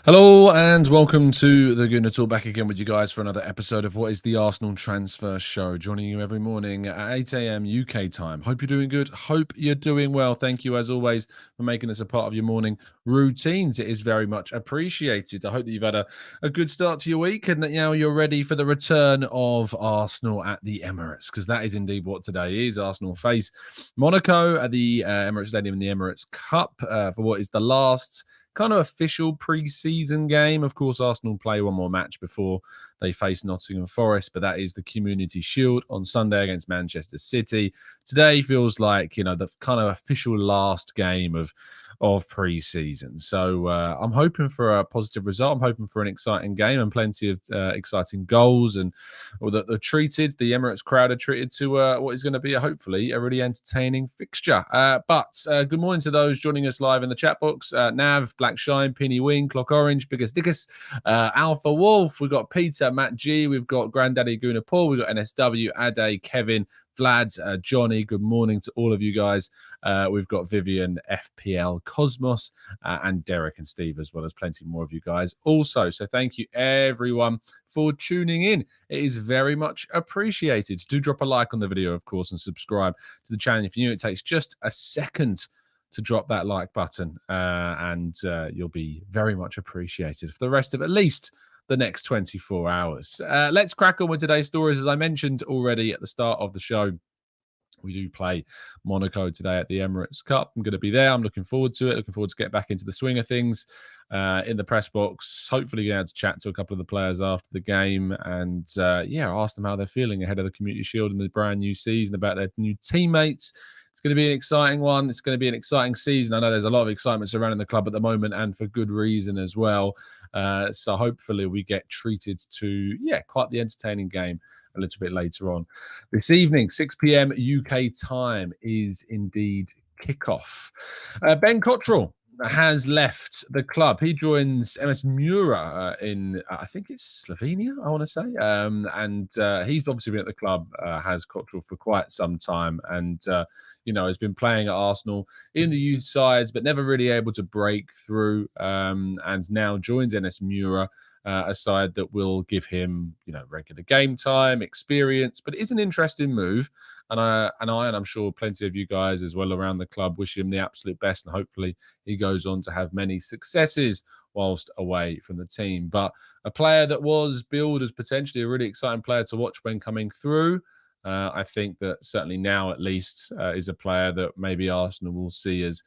Hello and welcome to the Gooner Talk, back again with you guys for another episode of what is the Arsenal Transfer Show, joining you every morning at 8 a.m. UK time. Hope you're doing good. Hope you're doing well. Thank you as always for making us a part of your morning routines. It is very much appreciated. I hope that you've had a good start to your week and that now you're ready for the return of Arsenal at the Emirates, because that is indeed what today is. Arsenal face Monaco at the Emirates Stadium in the Emirates Cup for what is the last kind of official pre-season game. Of course, Arsenal play one more match before they face Nottingham Forest, but that is the Community Shield on Sunday against Manchester City. Today feels like, the kind of official last game of pre-season. So I'm hoping for a positive result. I'm hoping for an exciting game and plenty of exciting goals, and that the Emirates crowd are treated to what is going to be hopefully a really entertaining fixture. But good morning to those joining us live in the chat box. Nav, Black Shine, Penny Wing, Clock Orange, Biggest Dickus, Alpha Wolf. We've got Peter, Matt G. We've got Granddaddy Gooner Paul. We've got NSW, Ade, Kevin, Vlad, Johnny. Good morning to all of you guys. We've got Vivian, FPL, Cosmos, and Derek and Steve, as well as plenty more of you guys also. So thank you everyone for tuning in. It is very much appreciated. Do drop a like on the video, of course, and subscribe to the channel if you're new. It takes just a second to drop that like button, and you'll be very much appreciated for the rest of at least the next 24 hours. Let's crack on with today's stories. As I mentioned already at the start of the show, we do play Monaco today at the Emirates Cup. I'm going to be there. I'm looking forward to it. Looking forward to get back into the swing of things in the press box. Hopefully, get able to chat to a couple of the players after the game and, ask them how they're feeling ahead of the Community Shield and the brand new season, about their new teammates. It's going to be an exciting one. It's going to be an exciting season. I know there's a lot of excitement surrounding the club at the moment, and for good reason as well. So hopefully we get treated to, quite the entertaining game a little bit later on this evening. 6 p.m. UK time is indeed kickoff. Ben Cottrell has left the club. He joins Emirates Mura in, I think it's Slovenia, I want to say. And he's obviously been at the club, has Cottrell, for quite some time. And, has been playing at Arsenal in the youth sides, but never really able to break through. And now joins NS Mura, a side that will give him, regular game time, experience. But it is an interesting move. And I'm sure plenty of you guys as well around the club wish him the absolute best, and hopefully he goes on to have many successes whilst away from the team. But a player that was billed as potentially a really exciting player to watch when coming through. I think that certainly now at least is a player that maybe Arsenal will see as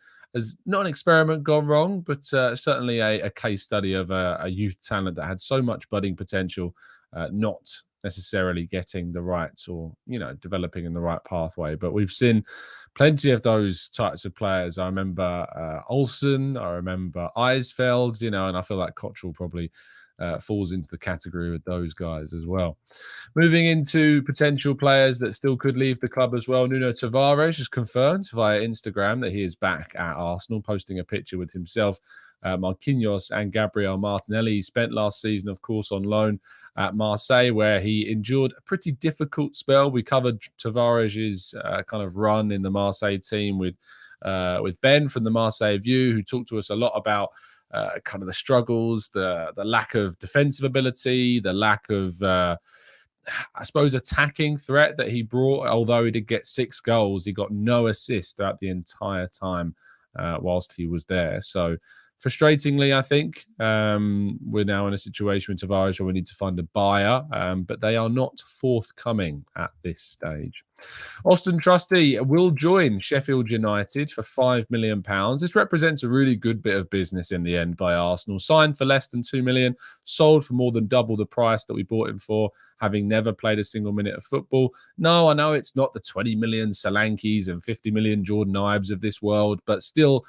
not an experiment gone wrong, but certainly a case study of a youth talent that had so much budding potential, not necessarily getting the right, or developing in the right pathway. But we've seen plenty of those types of players. I remember Olsen, I remember Eisfeld, and I feel like Cottrell probably falls into the category with those guys as well. Moving into potential players that still could leave the club as well. Nuno Tavares has confirmed via Instagram that he is back at Arsenal, posting a picture with himself, Marquinhos and Gabriel Martinelli. He spent last season, of course, on loan at Marseille, where he endured a pretty difficult spell. We covered Tavares' kind of run in the Marseille team with Ben from the Marseille View, who talked to us a lot about kind of the struggles, the lack of defensive ability, the lack of, I suppose, attacking threat that he brought. Although he did get 6 goals, he got no assist throughout the entire time whilst he was there. So frustratingly, I think we're now in a situation with Tavares where we need to find a buyer, but they are not forthcoming at this stage. Auston Trusty will join Sheffield United for £5 million. This represents a really good bit of business in the end by Arsenal. Signed for less than £2 million, sold for more than double the price that we bought him for, having never played a single minute of football. No, I know it's not the 20 million Solankis and 50 million Jordan Ives of this world, but still,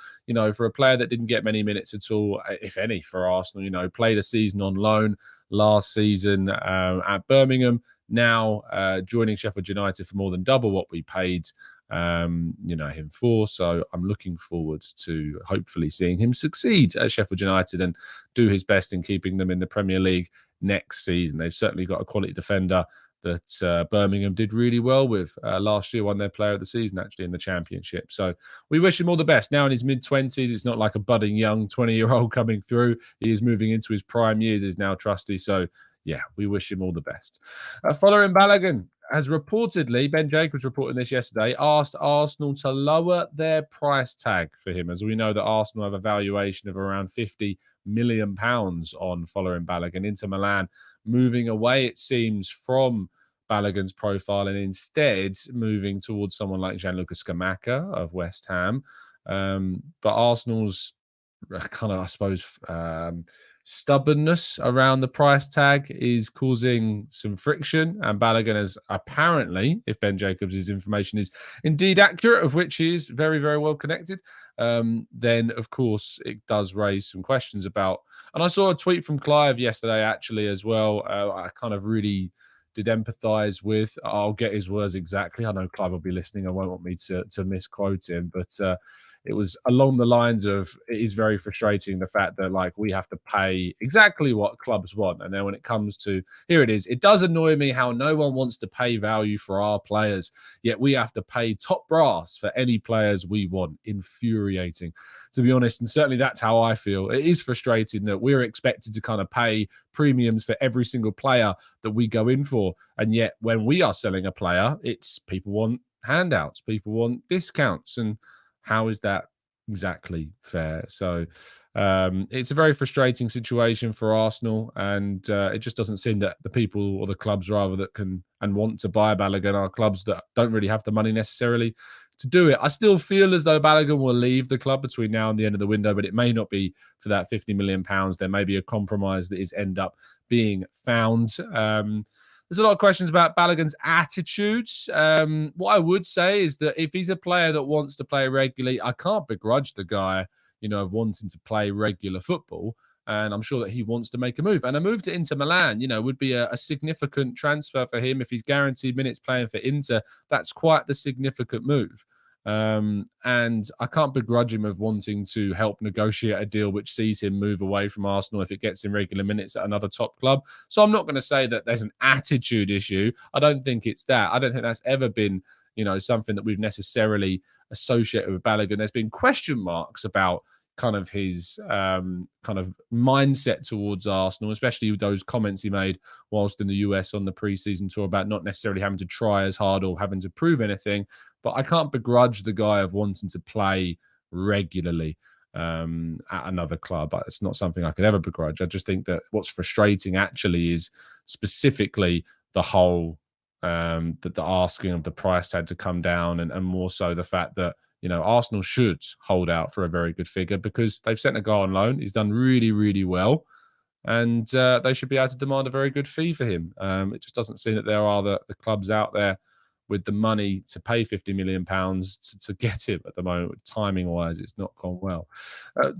for a player that didn't get many minutes at all, if any, for Arsenal, played a season on loan last season at Birmingham, now joining Sheffield United for more than double what we paid him for. So I'm looking forward to hopefully seeing him succeed at Sheffield United and do his best in keeping them in the Premier League next season. They've certainly got a quality defender that Birmingham did really well with. Last year won their player of the season, actually, in the championship. So we wish him all the best. Now in his mid-20s, it's not like a budding young 20-year-old coming through. He is moving into his prime years, is now Trusty. So, yeah, we wish him all the best. Folarin Balogun has reportedly, Ben Jacobs reported this yesterday, asked Arsenal to lower their price tag for him. As we know that Arsenal have a valuation of around £50 million on Folarin Balogun. Inter Milan moving away, it seems, from Balogun's profile and instead moving towards someone like Gianluca Scamacca of West Ham. But Arsenal's kind of, I suppose, stubbornness around the price tag is causing some friction, and Balogun has apparently, if Ben Jacobs' information is indeed accurate, of which he is very, very well connected, then of course it does raise some questions about. And I saw a tweet from Clive yesterday actually as well. I kind of really did empathise with. I'll get his words exactly. I know Clive will be listening. I won't want me to misquote him, but it was along the lines of, it is very frustrating the fact that like we have to pay exactly what clubs want. And then when it comes to, here it is, it does annoy me how no one wants to pay value for our players, yet we have to pay top brass for any players we want. Infuriating, to be honest. And certainly that's how I feel. It is frustrating that we're expected to kind of pay premiums for every single player that we go in for. And yet when we are selling a player, it's people want handouts, people want discounts. And how is that exactly fair? So it's a very frustrating situation for Arsenal, and it just doesn't seem that the people, or the clubs rather, that can and want to buy Balogun are clubs that don't really have the money necessarily to do it. I still feel as though Balogun will leave the club between now and the end of the window, but it may not be for that £50 million. There may be a compromise that is end up being found. There's a lot of questions about Balogun's attitudes. What I would say is that if he's a player that wants to play regularly, I can't begrudge the guy, of wanting to play regular football. And I'm sure that he wants to make a move. And a move to Inter Milan, would be a significant transfer for him. If he's guaranteed minutes playing for Inter, that's quite the significant move. And I can't begrudge him of wanting to help negotiate a deal which sees him move away from Arsenal if it gets him regular minutes at another top club. So I'm not going to say that there's an attitude issue. I don't think it's that. I don't think that's ever been, something that we've necessarily associated with Balogun. There's been question marks about kind of his kind of mindset towards Arsenal, especially with those comments he made whilst in the US on the preseason tour about not necessarily having to try as hard or having to prove anything. But I can't begrudge the guy of wanting to play regularly at another club. It's not something I could ever begrudge. I just think that what's frustrating actually is specifically the whole that the asking of the price tag to come down, and more so the fact that Arsenal should hold out for a very good figure because they've sent a guy on loan. He's done really, really well, and they should be able to demand a very good fee for him. It just doesn't seem that there are the clubs out there with the money to pay £50 million to get him at the moment. Timing-wise, it's not gone well.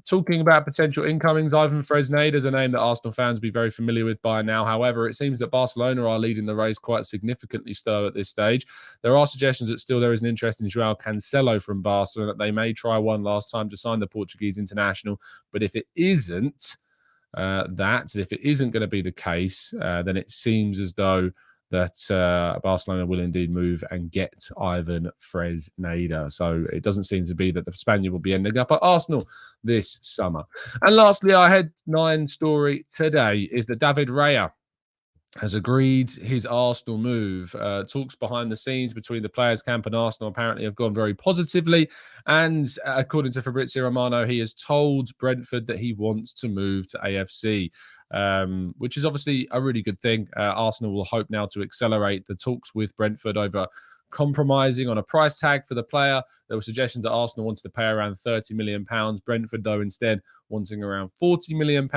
Talking about potential incomings, Ivan Fresneda is a name that Arsenal fans will be very familiar with by now. However, it seems that Barcelona are leading the race quite significantly still at this stage. There are suggestions that still there is an interest in João Cancelo from Barcelona, that they may try one last time to sign the Portuguese international. But if it isn't if it isn't going to be the case, then it seems as though that Barcelona will indeed move and get Ivan Fresneda. So it doesn't seem to be that the Spaniard will be ending up at Arsenal this summer. And lastly, our headline story today is that David Raya has agreed his Arsenal move. Talks behind the scenes between the players' camp and Arsenal apparently have gone very positively. And according to Fabrizio Romano, he has told Brentford that he wants to move to AFC, which is obviously a really good thing. Arsenal will hope now to accelerate the talks with Brentford over compromising on a price tag for the player. There were suggestions that Arsenal wanted to pay around £30 million. Brentford, though, instead wanting around £40 million.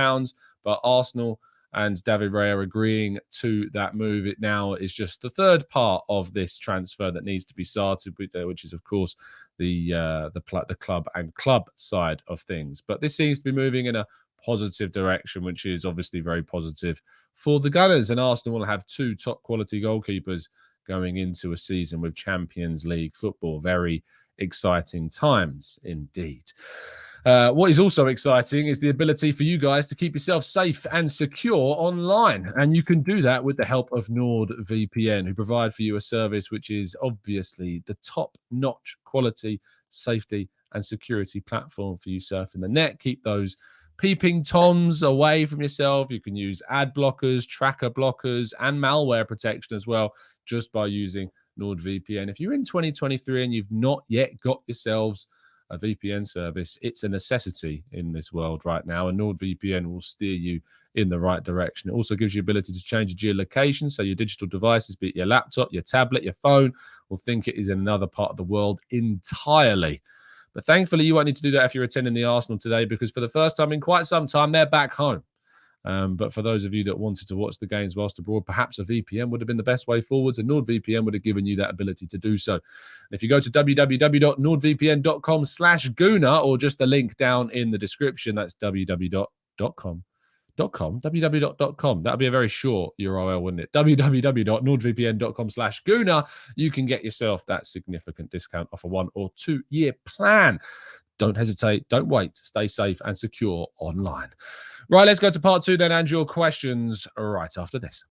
But Arsenal and David Raya agreeing to that move. It now is just the third part of this transfer that needs to be started, which is, of course, the club and club side of things. But this seems to be moving in a positive direction, which is obviously very positive for the Gunners. And Arsenal will have two top quality goalkeepers going into a season with Champions League football. Very exciting times indeed. What is also exciting is the ability for you guys to keep yourself safe and secure online. And you can do that with the help of NordVPN, who provide for you a service which is obviously the top-notch quality, safety, and security platform for you surfing the net. Keep those peeping toms away from yourself. You can use ad blockers, tracker blockers, and malware protection as well, just by using NordVPN. If you're in 2023 and you've not yet got yourselves a VPN service, it's a necessity in this world right now, and NordVPN will steer you in the right direction. It also gives you the ability to change your geolocation, so your digital devices, be it your laptop, your tablet, your phone, will think it is in another part of the world entirely. But thankfully, you won't need to do that if you're attending the Arsenal today, because for the first time in quite some time, they're back home. But for those of you that wanted to watch the games whilst abroad, perhaps a VPN would have been the best way forwards, and NordVPN would have given you that ability to do so. And if you go to www.nordvpn.com/Gooner, or just the link down in the description, that's www.com. www.com. That'll be a very short URL, wouldn't it? www.nordvpn.com/Gooner. You can get yourself that significant discount off a 1 or 2 year plan. Don't hesitate. Don't wait. Stay safe and secure online. Right, let's go to part 2 then, and your questions right after this.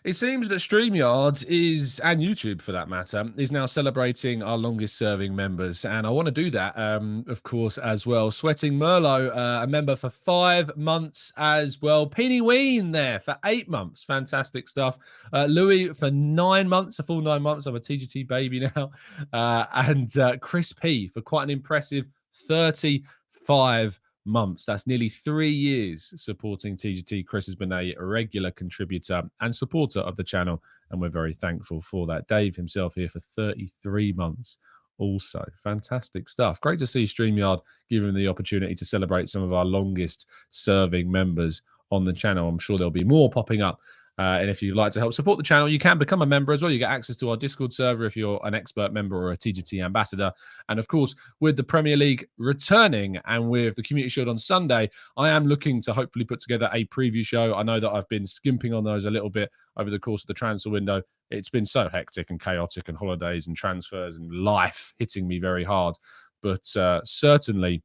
It seems that StreamYard is, and YouTube for that matter, is now celebrating our longest serving members. And I want to do that, of course, as well. Sweating Merlot, a member for 5 months as well. Peeny Ween there for 8 months. Fantastic stuff. Louis for 9 months, a full 9 months. I'm a TGT baby now. And Chris P for quite an impressive 35 months. That's nearly 3 years supporting TGT. Chris has been a regular contributor and supporter of the channel, and we're very thankful for that. Dave himself here for 33 months also. Fantastic stuff. Great to see StreamYard giving the opportunity to celebrate some of our longest serving members on the channel. I'm sure there'll be more popping up. And if you'd like to help support the channel, you can become a member as well. You get access to our Discord server if you're an expert member or a TGT ambassador. And of course, with the Premier League returning and with the Community Shield on Sunday, I am looking to hopefully put together a preview show. I know that I've been skimping on those a little bit over the course of the transfer window. It's been so hectic and chaotic, and holidays and transfers and life hitting me very hard. But certainly,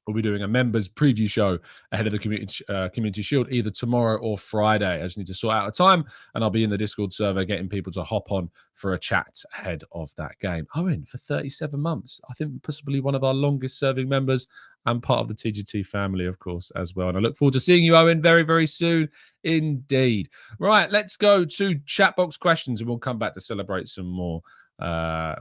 we'll be doing a members preview show ahead of the Community Shield either tomorrow or Friday. I just need to sort out a time, and I'll be in the Discord server getting people to hop on for a chat ahead of that game. Owen for 37 months. I think possibly one of our longest serving members and part of the TGT family, of course, as well. And I look forward to seeing you, Owen, very, very soon indeed. Right, let's go to chat box questions, and we'll come back to celebrate some more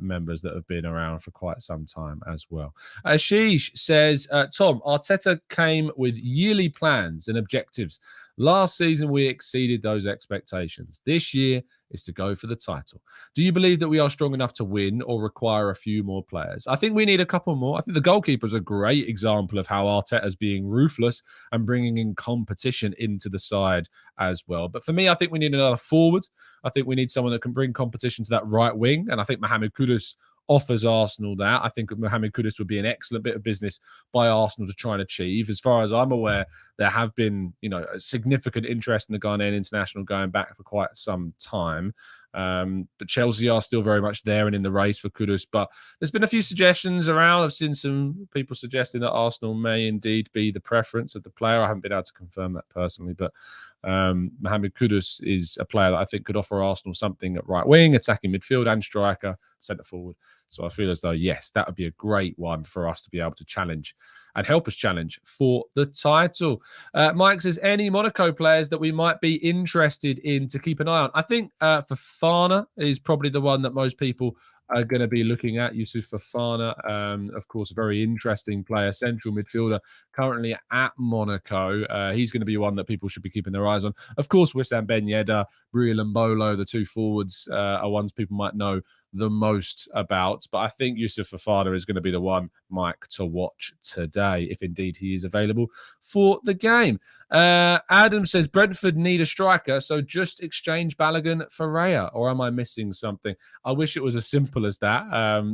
members that have been around for quite some time as well. Ashish says, Tom, Arteta came with yearly plans and objectives. Last season, we exceeded those expectations. This year is to go for the title. Do you believe that we are strong enough to win, or require a few more players? I think we need a couple more. I think the goalkeeper is a great example of how Arteta's being ruthless and bringing in competition into the side as well. But for me, I think we need another forward. I think we need someone that can bring competition to that right wing. And I think Mohamed Kudus offers Arsenal that. I think Mohamed Kudus would be an excellent bit of business by Arsenal to try and achieve. As far as I'm aware, there have been, a significant interest in the Ghanaian international going back for quite some time. But Chelsea are still very much there and in the race for Kudus. But there's been a few suggestions around. I've seen some people suggesting that Arsenal may indeed be the preference of the player. I haven't been able to confirm that personally, but Mohamed Kudus is a player that I think could offer Arsenal something at right wing, attacking midfield, and striker, centre forward. So I feel as though, yes, that would be a great one for us to be able to challenge and help us challenge for the title. Mike says, any Monaco players that we might be interested in to keep an eye on? I think Fofana is probably the one that most people are going to be looking at. Yusuf Fofana, of course, a very interesting player, central midfielder, currently at Monaco. He's going to be one that people should be keeping their eyes on. Of course, Wissam Ben Yedder, Breel Mbolo, the two forwards are ones people might know the most about. But I think Yusuf Fofana is going to be the one, Mike, to watch today, if indeed he is available for the game. Adam says, Brentford need a striker, so just exchange Balogun for Raya, or am I missing something? I wish it was as simple as that.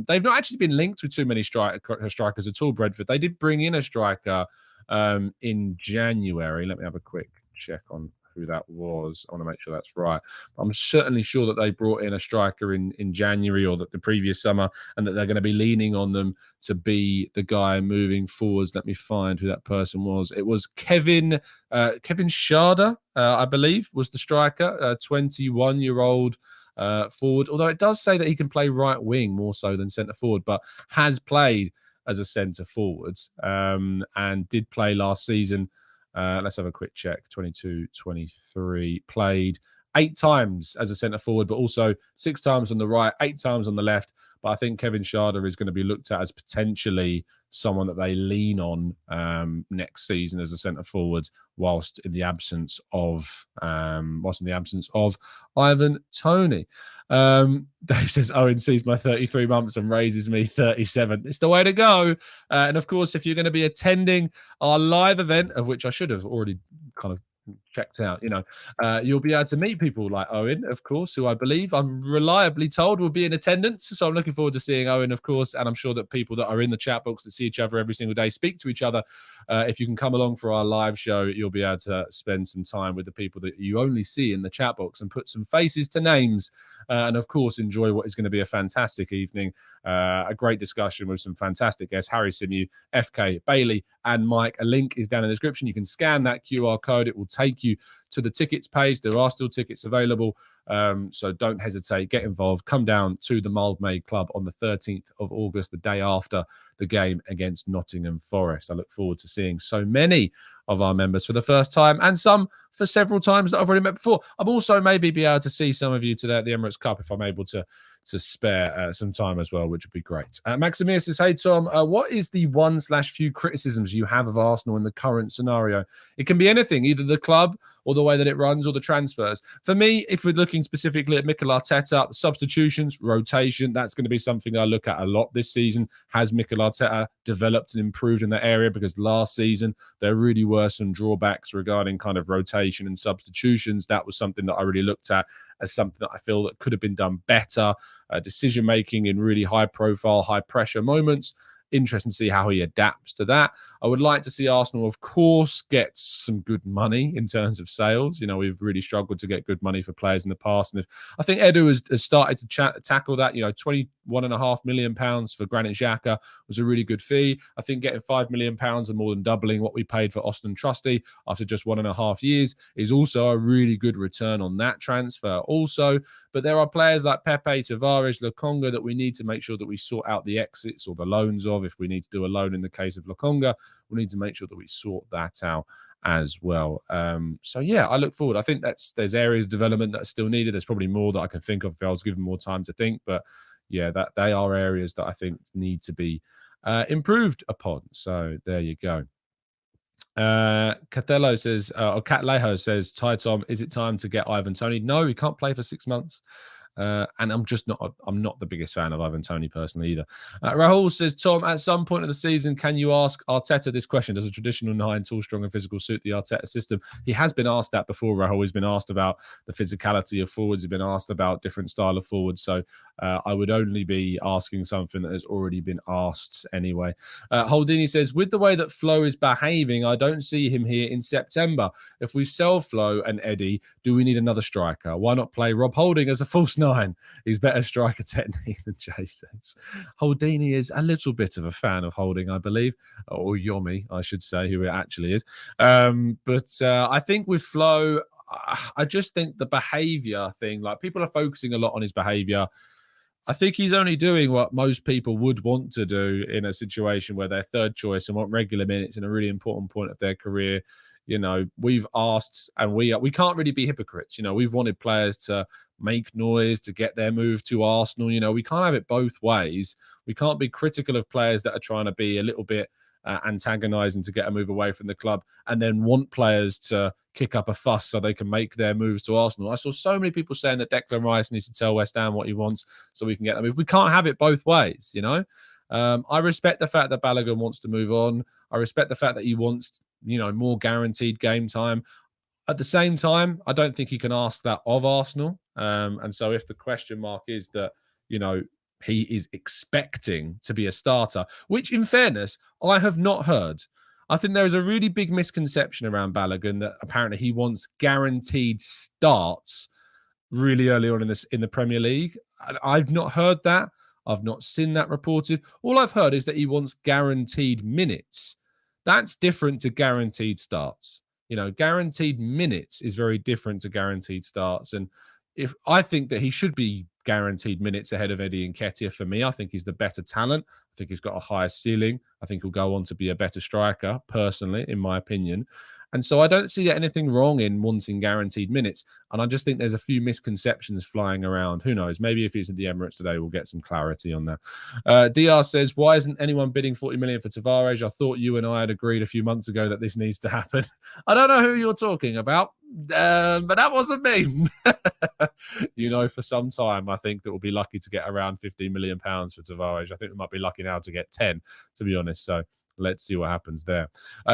They've not actually been linked with too many strikers at all, Brentford. They did bring in a striker in January. Let me have a quick check on who that was. I want to make sure that's right. I'm certainly sure that they brought in a striker in January or that the previous summer, and that they're going to be leaning on them to be the guy moving forwards. Let me find who that person was. It was Kevin Sharder, I believe, was the striker, 21-year-old forward. Although it does say that he can play right wing more so than centre forward, but has played as a centre forward and did play last season. Let's have a quick check. 22-23, played 8 times as a centre forward, but also 6 times on the right, 8 times on the left. But I think Kevin Sharder is going to be looked at as potentially someone that they lean on next season as a centre forward, whilst in the absence of Ivan Toney. Dave says Owen sees my 33 months and raises me 37. It's the way to go. And of course, if you're going to be attending our live event, of which I should have already kind of checked out, you'll be able to meet people like Owen, of course, who I believe I'm reliably told will be in attendance. So I'm looking forward to seeing Owen, of course, and I'm sure that people that are in the chat box that see each other every single day speak to each other. If you can come along for our live show, you'll be able to spend some time with the people that you only see in the chat box and put some faces to names, and of course enjoy what is going to be a fantastic evening, a great discussion with some fantastic guests: Harry Simew, FK, Bailey, and Mike. A link is down in the description. You can scan that QR code. It will take you to the tickets page. There are still tickets available, so don't hesitate. Get involved. Come down to the Mildmay Club on the 13th of August, the day after the game against Nottingham Forest. I look forward to seeing so many of our members for the first time, and some for several times that I've already met before. I'm also maybe be able to see some of you today at the Emirates Cup if I'm able to spare some time as well, which would be great. Maximia says, hey, Tom, what is the one/few criticisms you have of Arsenal in the current scenario? It can be anything, either the club or the way that it runs or the transfers. For me, if we're looking specifically at Mikel Arteta, the substitutions, rotation, that's going to be something I look at a lot this season. Has Mikel Arteta developed and improved in that area? Because last season, there really were some drawbacks regarding kind of rotation and substitutions. That was something that I really looked at as something that I feel that could have been done better. Decision-making in really high-profile, high-pressure moments. Interesting to see how he adapts to that. I would like to see Arsenal, of course, get some good money in terms of sales. We've really struggled to get good money for players in the past. And I think Edu has started to tackle that. £21.5 million for Granit Xhaka was a really good fee. I think getting £5 million and more than doubling what we paid for Auston Trusty after just 1.5 years is also a really good return on that transfer also. But there are players like Pepe, Tavares, Lokonga that we need to make sure that we sort out the exits or the loans of. If we need to do a loan in the case of Lokonga, we need to make sure that we sort that out as well. So yeah, I look forward. I think there's areas of development that are still needed. There's probably more that I can think of if I was given more time to think, but yeah, that they are areas that I think need to be improved upon. So there you go. Catlejo says, Ty Tom, is it time to get Ivan Toney? No, he can't play for 6 months. And I'm not the biggest fan of Ivan Toney personally either. Rahul says, Tom, at some point of the season, can you ask Arteta this question? Does a traditional 9, tall, strong and physical suit the Arteta system? He has been asked that before, Rahul. He's been asked about the physicality of forwards. He's been asked about different style of forwards. So I would only be asking something that has already been asked anyway. Holdini says, with the way that Flo is behaving, I don't see him here in September. If we sell Flo and Eddie, do we need another striker? Why not play Rob Holding as a false 9? He's better striker technique than Jay says. Holdini is a little bit of a fan of Holding, I believe, or Yomi, I should say, who it actually is. But I think with Flo, I just think the behaviour thing, like people are focusing a lot on his behaviour. I think he's only doing what most people would want to do in a situation where they're third choice and want regular minutes in a really important point of their career. We've asked, and we can't really be hypocrites. We've wanted players to make noise, to get their move to Arsenal. We can't have it both ways. We can't be critical of players that are trying to be a little bit antagonising to get a move away from the club and then want players to kick up a fuss so they can make their moves to Arsenal. I saw so many people saying that Declan Rice needs to tell West Ham what he wants so we can get that move. We can't have it both ways, I respect the fact that Balogun wants to move on. I respect the fact that he wants, more guaranteed game time. At the same time, I don't think he can ask that of Arsenal. And so if the question mark is that, he is expecting to be a starter, which in fairness, I have not heard. I think there is a really big misconception around Balogun that apparently he wants guaranteed starts really early on in the Premier League. I've not heard that. I've not seen that reported. All I've heard is that he wants guaranteed minutes. That's different to guaranteed starts. You know, guaranteed minutes is very different to guaranteed starts. And if I think that he should be guaranteed minutes ahead of Eddie Nketiah for me, I think he's the better talent. I think he's got a higher ceiling. I think he'll go on to be a better striker, personally, in my opinion. And so I don't see anything wrong in wanting guaranteed minutes. And I just think there's a few misconceptions flying around. Who knows? Maybe if he's at the Emirates today, we'll get some clarity on that. DR says, why isn't anyone bidding 40 million for Tavares? I thought you and I had agreed a few months ago that this needs to happen. I don't know who you're talking about, but that wasn't me. You know, for some time, I think that we'll be lucky to get around 15 million pounds for Tavares. I think we might be lucky now to get 10, to be honest. So let's see what happens there.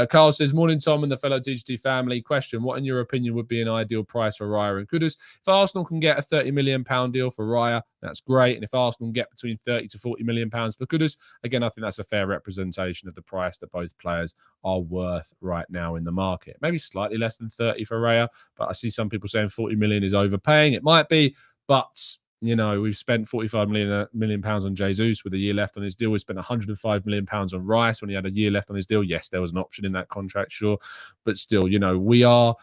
Carl says, morning, Tom and the fellow TGT family. Question, what in your opinion would be an ideal price for Raya and Kudus? If Arsenal can get a 30 million pound deal for Raya, that's great. And if Arsenal can get between 30 to 40 million pounds for Kudus, again, I think that's a fair representation of the price that both players are worth right now in the market. Maybe slightly less than 30 for Raya, but I see some people saying 40 million is overpaying. It might be, but you know, we've spent 45 million pounds on Jesus with a year left on his deal. We spent 105 million pounds on Rice when he had a year left on his deal. Yes, there was an option in that contract, sure. But still, you know, we are,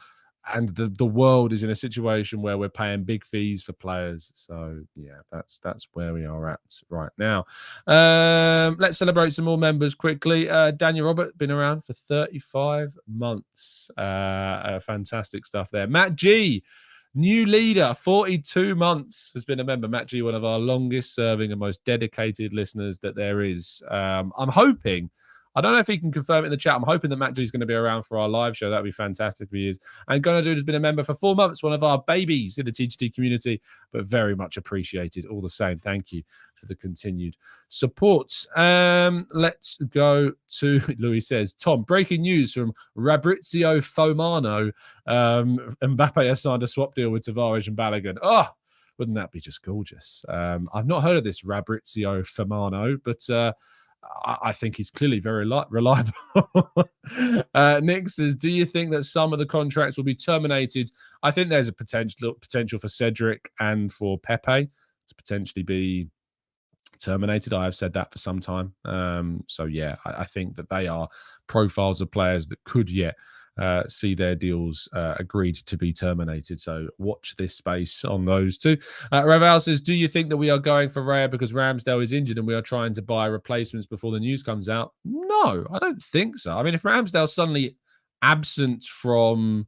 and the world is in a situation where we're paying big fees for players. So yeah, that's where we are at right now. Let's celebrate some more members quickly. Daniel Robert, been around for 35 months. Fantastic stuff there. Matt G, new leader, 42 months, has been a member. Matt G, one of our longest serving and most dedicated listeners that there is. I'm hoping, I don't know if he can confirm it in the chat. I'm hoping that Matt G is going to be around for our live show. That'd be fantastic if he is. And Gunnar Dude has been a member for 4 months, one of our babies in the TGT community, but very much appreciated all the same. Thank you for the continued support. Let's go to, Louis says, Tom, breaking news from Fabrizio Fomano. Mbappe has signed a swap deal with Tavares and Balogun. Oh, wouldn't that be just gorgeous? I've not heard of this Fabrizio Fomano, but I think he's clearly very reliable. Nick says, do you think that some of the contracts will be terminated? I think there's a potential for Cedric and for Pepe to potentially be terminated. I have said that for some time. So yeah, I think that they are profiles of players that could yet see their deals agreed to be terminated. So watch this space on those two. Raval says, do you think that we are going for Raya because Ramsdale is injured and we are trying to buy replacements before the news comes out? No, I don't think so. I mean, if Ramsdale's suddenly absent from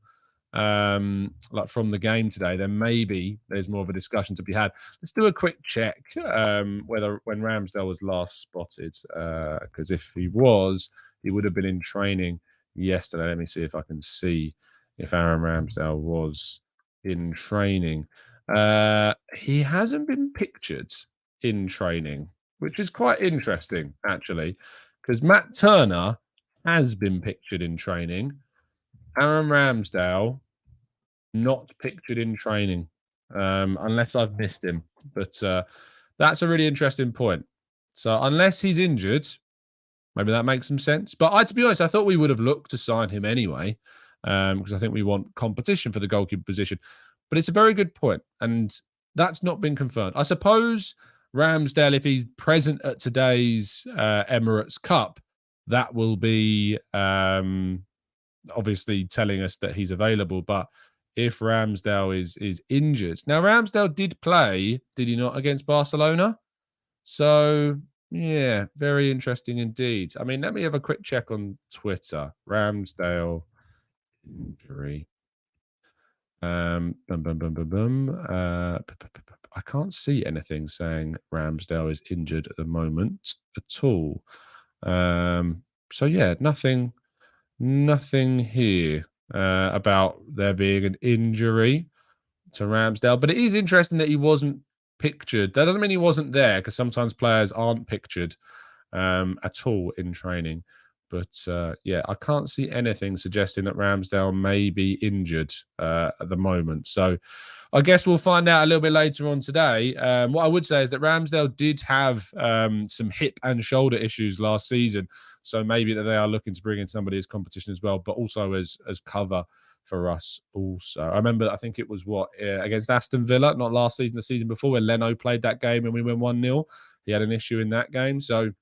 the game today, then maybe there's more of a discussion to be had. Let's do a quick check whether when Ramsdale was last spotted, because if he was, he would have been in training yesterday. Let me see if I can see if Aaron Ramsdale was in training. He hasn't been pictured in training, which is quite interesting, actually, because Matt Turner has been pictured in training. Aaron Ramsdale not pictured in training, unless I've missed him. But that's a really interesting point. So unless he's injured, maybe that makes some sense. But to be honest, I thought we would have looked to sign him anyway, because I think we want competition for the goalkeeper position. But it's a very good point, and that's not been confirmed. I suppose Ramsdale, if he's present at today's Emirates Cup, that will be obviously telling us that he's available. But if Ramsdale is injured, now Ramsdale did play, did he not, against Barcelona? So yeah, very interesting indeed. I mean, let me have a quick check on Twitter. Ramsdale injury. I can't see anything saying Ramsdale is injured at the moment at all. So yeah, nothing here about there being an injury to Ramsdale. But it is interesting that he wasn't pictured. That doesn't mean he wasn't there, because sometimes players aren't pictured at all in training. But yeah, I can't see anything suggesting that Ramsdale may be injured at the moment. So I guess we'll find out a little bit later on today. What I would say is that Ramsdale did have some hip and shoulder issues last season. So maybe that they are looking to bring in somebody as competition as well, but also as cover for us also. I remember, I think it was against Aston Villa, not last season, the season before, when Leno played that game and we went 1-0. He had an issue in that game. So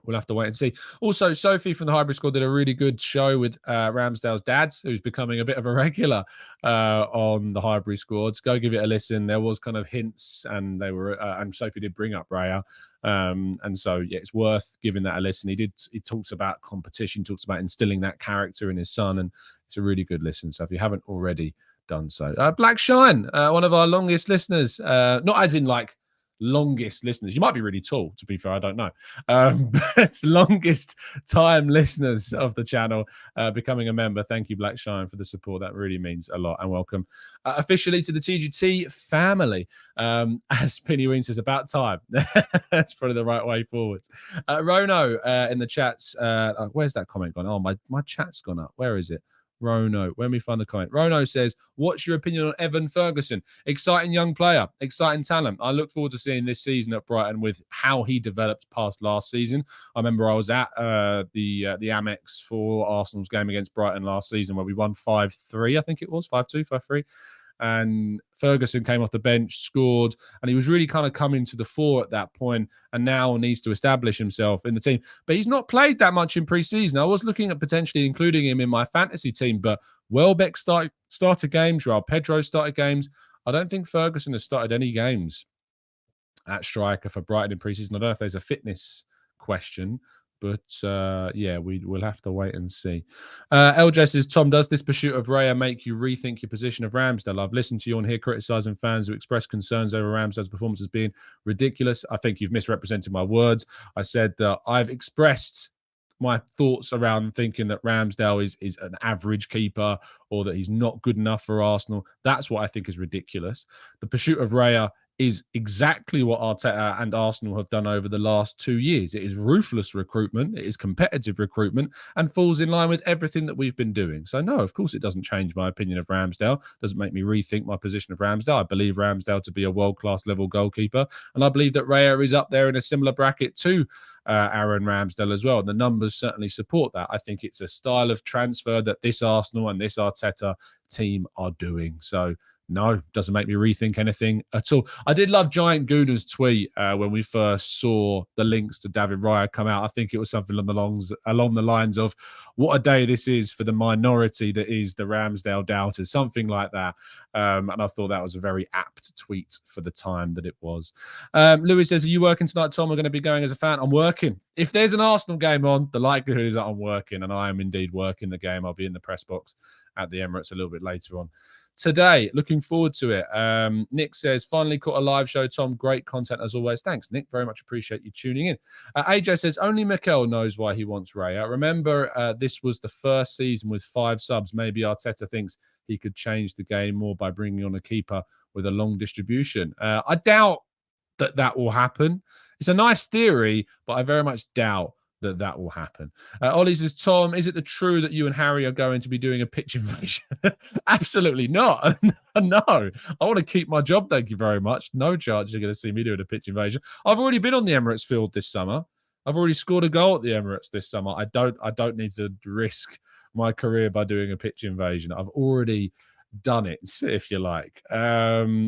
we'll have to wait and see. Also, Sophie from the Hybrid Squad did a really good show with Ramsdale's dad, who's becoming a bit of a regular on the Hybrid Squads. Go give it a listen. There was kind of hints, and they were, and Sophie did bring up Raya, and so yeah, it's worth giving that a listen. He talks about competition, talks about instilling that character in his son, and it's a really good listen. So if you haven't already done so, Black Shine, one of our longest listeners, not as in like longest listeners. You might be really tall, to be fair. I don't know. But longest time listeners of the channel becoming a member. Thank you, Black Shine, for the support. That really means a lot. And welcome officially to the TGT family. As Penny Ween says, about time. That's probably the right way forward. Rono in the chats. Where's that comment gone? Oh, my chat's gone up. Where is it? Rono, when we find the comment. Rono says, what's your opinion on Evan Ferguson? Exciting young player, exciting talent. I look forward to seeing this season at Brighton with how he developed past last season. I remember I was at the Amex for Arsenal's game against Brighton last season where we won 5-3, I think it was, 5-2, 5-3. And Ferguson came off the bench, scored, and he was really kind of coming to the fore at that point, and now needs to establish himself in the team. But he's not played that much in pre-season. I was looking at potentially including him in my fantasy team, but Welbeck started games, Raul Pedro started games. I don't think Ferguson has started any games at striker for Brighton in pre-season. I don't know if there's a fitness question, but yeah, we'll have to wait and see. LJ says, Tom, does this pursuit of Raya make you rethink your position of Ramsdale? I've listened to you on here criticising fans who express concerns over Ramsdale's performance as being ridiculous. I think you've misrepresented my words. I said that I've expressed my thoughts around thinking that Ramsdale is an average keeper or that he's not good enough for Arsenal. That's what I think is ridiculous. The pursuit of Raya is exactly what Arteta and Arsenal have done over the last 2 years. It is ruthless recruitment, it is competitive recruitment, and falls in line with everything that we've been doing. So no, of course it doesn't change my opinion of Ramsdale, doesn't make me rethink my position of Ramsdale. I believe Ramsdale to be a world-class level goalkeeper, and I believe that Raya is up there in a similar bracket to Aaron Ramsdale as well. And the numbers certainly support that. I think it's a style of transfer that this Arsenal and this Arteta team are doing. So no, doesn't make me rethink anything at all. I did love Giant Gooner's tweet when we first saw the links to David Raya come out. I think it was something along the lines of, what a day this is for the minority that is the Ramsdale doubters, something like that. And I thought that was a very apt tweet for the time that it was. Louis says, are you working tonight, Tom? I'm going to be going as a fan. I'm working. If there's an Arsenal game on, the likelihood is that I'm working, and I am indeed working the game. I'll be in the press box at the Emirates a little bit later on today. Looking forward to it. Nick says, finally caught a live show, Tom. Great content as always. Thanks, Nick. Very much appreciate you tuning in. AJ says, only Mikel knows why he wants Raya. Remember, this was the first season with 5 subs. Maybe Arteta thinks he could change the game more by bringing on a keeper with a long distribution. I doubt that will happen. It's a nice theory, but I very much doubt that will happen. Ollie says, Tom, is it true that you and Harry are going to be doing a pitch invasion? Absolutely not. No, I want to keep my job. Thank you very much. No chance you're going to see me doing a pitch invasion. I've already been on the Emirates field this summer. I've already scored a goal at the Emirates this summer. I don't need to risk my career by doing a pitch invasion. I've already done it, if you like.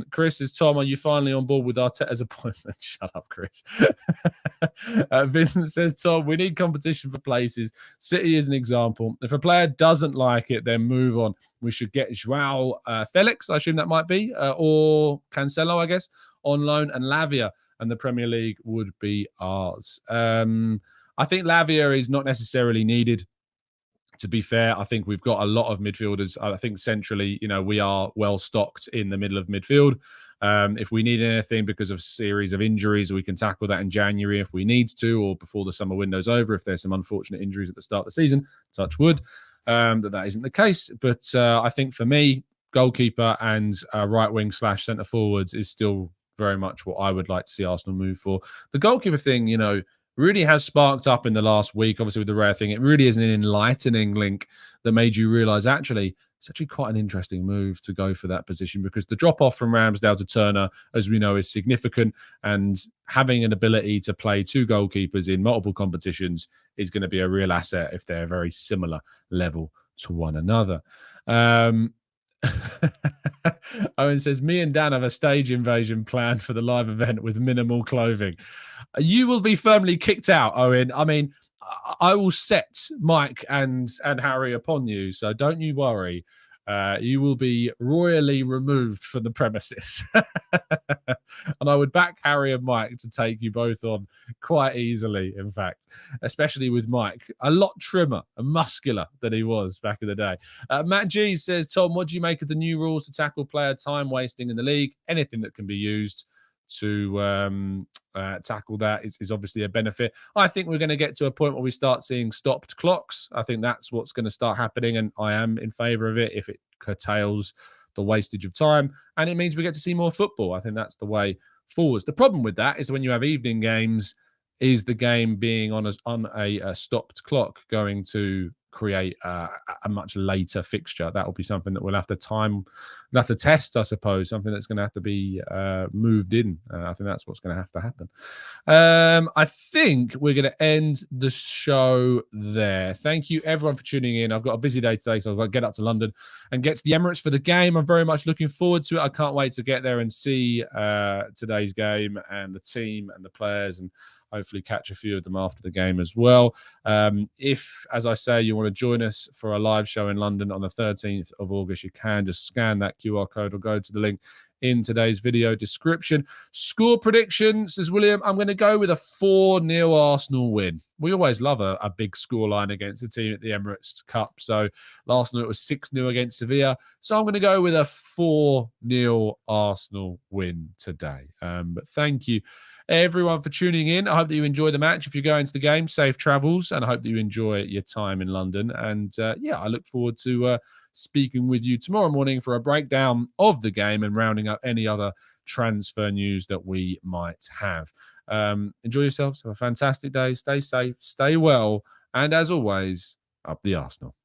Chris says, Tom, are you finally on board with Arteta's appointment? Shut up, Chris. Vincent says, Tom, we need competition for places. City is an example. If a player doesn't like it, then move on. We should get Joao Felix, I assume that might be, or Cancelo, I guess, on loan, and Lavia, and the Premier League would be ours. I think Lavia is not necessarily needed. To be fair, I think we've got a lot of midfielders. I think centrally, we are well stocked in the middle of midfield. If we need anything because of a series of injuries, we can tackle that in January if we need to, or before the summer window's over, if there's some unfortunate injuries at the start of the season, touch wood, that isn't the case. But I think for me, goalkeeper and right wing / centre forwards is still very much what I would like to see Arsenal move for. The goalkeeper thing, really has sparked up in the last week, obviously with the Raya thing. It really is an enlightening link that made you realise, actually, it's actually quite an interesting move to go for that position, because the drop-off from Ramsdale to Turner, as we know, is significant, and having an ability to play two goalkeepers in multiple competitions is going to be a real asset if they're very similar level to one another. Owen says, me and Dan have a stage invasion planned for the live event with minimal clothing. You will be firmly kicked out, Owen. I mean, I will set Mike and Harry upon you, so don't you worry. You will be royally removed from the premises. And I would back Harry and Mike to take you both on quite easily, in fact, especially with Mike, a lot trimmer and muscular than he was back in the day. Matt G says, Tom, what do you make of the new rules to tackle player time wasting in the league? Anything that can be used to tackle that is obviously a benefit. I think we're going to get to a point where we start seeing stopped clocks. I think that's what's going to start happening, and I am in favour of it if it curtails the wastage of time, and it means we get to see more football. I think that's the way forwards. The problem with that is when you have evening games, is the game being on a stopped clock going to create a much later fixture? That will be something that we'll have to test, I suppose. Something that's going to have to be moved in. I think that's what's going to have to happen. I think we're going to end the show there. Thank you, everyone, for tuning in. I've got a busy day today, so I've got to get up to London and get to the Emirates for the game. I'm very much looking forward to it. I can't wait to get there and see today's game and the team and the players, and hopefully catch a few of them after the game as well. If, as I say, you want to join us for a live show in London on the 13th of August, you can just scan that QR code or go to the link in today's video description. Score prediction, says William, I'm going to go with a 4-0 Arsenal win. We always love a big scoreline against a team at the Emirates Cup. So last night it was 6-0 against Sevilla. So I'm going to go with a 4-0 Arsenal win today. But thank you, everyone, for tuning in. I hope that you enjoy the match. If you're going to the game, safe travels, and I hope that you enjoy your time in London. And yeah, I look forward to speaking with you tomorrow morning for a breakdown of the game and rounding up any other transfer news that we might have. Enjoy yourselves. Have a fantastic day. Stay safe, stay well, and as always, up the Arsenal.